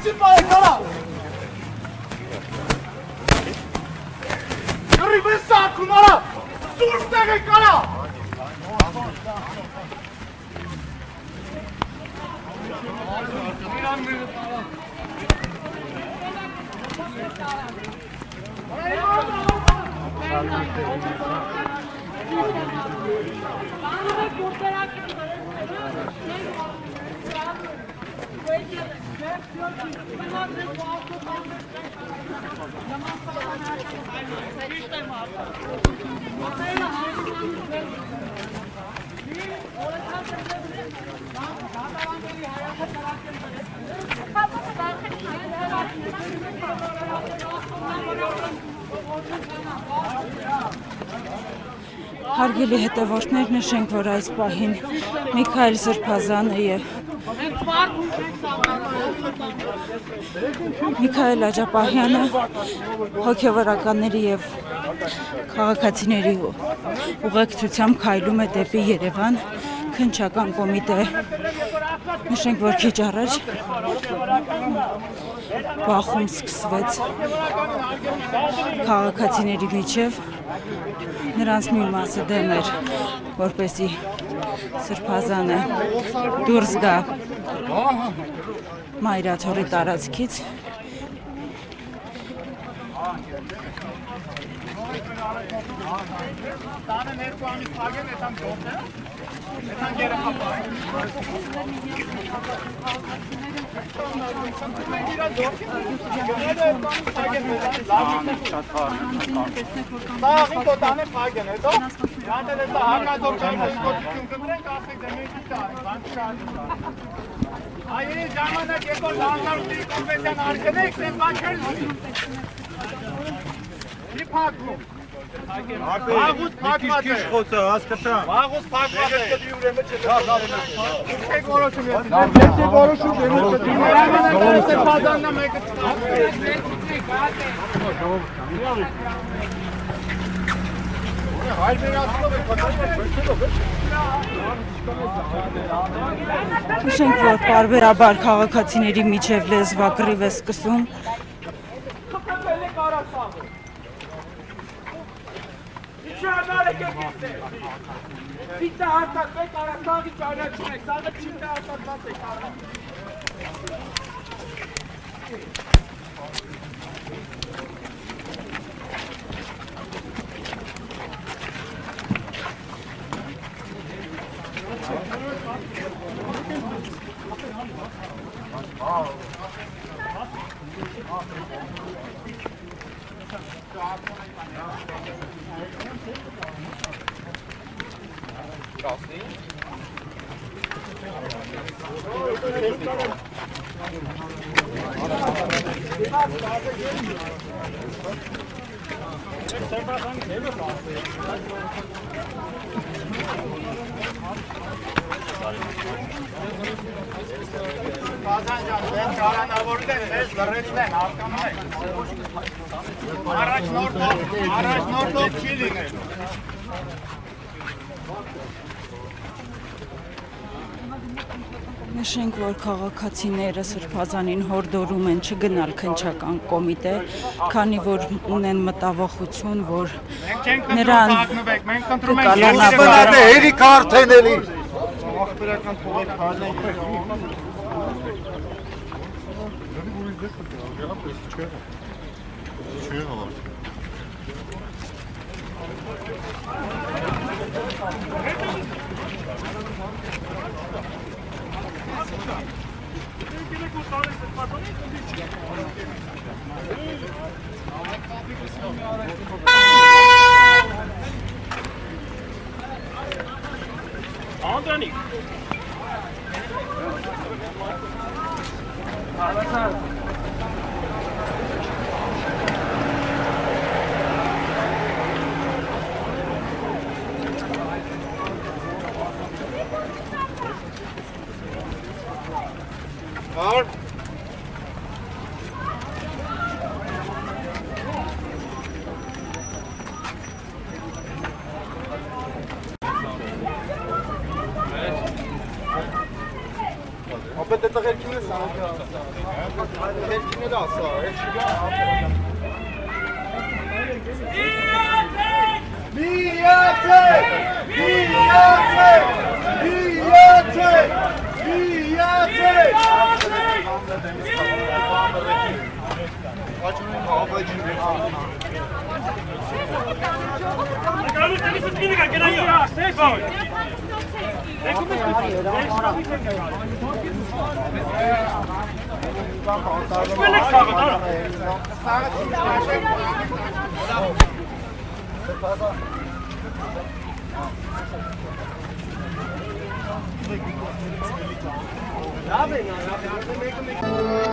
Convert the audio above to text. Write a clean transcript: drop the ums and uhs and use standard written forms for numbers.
Առաջին պահը կարա։ Գրիվ է սարքում արա, սուրբ տեղ է կարա։ Հարգելի հետևորդներ, նշենք, որ այս պահին Միքայել Սրբազանը եւ Միքայել Աջապահյանը հոգևորականների եւ քաղաքացիների ուղեկցությամբ քայլում է դեպի Երևան քննչական կոմիտե։ Նշենք, որ քիչ առաջ բախում սկսվեց քաղաքացիների միջև, նրանց մի մասը դեմ էր, որպեսզի Սրբազանը դուրս գա Մայրաթորի տարածքից։ Վաղուց փակված է։ Խոսը հասկացա։ Վաղուց փակված է։ Եք որոշում եք։ Եք որոշում եք։ Սրբազանն մեկը։ Հայր վերացնող եք պատասխանելով։ Նշենք, որ պարբերաբար քաղաքացիների միջև լեզվակռիվ է սկսում։ Պիտա արտակվեք արաստաղի ճանաչում եք, սաղը չինդա արտակված եք առան։ Առաջնորդով չի լինել։ Նշենք, որ քաղաքացիները Սրբազանին հորդորում են չգնալ քննչական կոմիտե, քանի որ ունեն մտավախություն, որ նրան կկալանավորեն։ Հերիք արդեն էլի։ Ախպերական թողեք հալենք։ Անդրանիկ Ապետ Love it.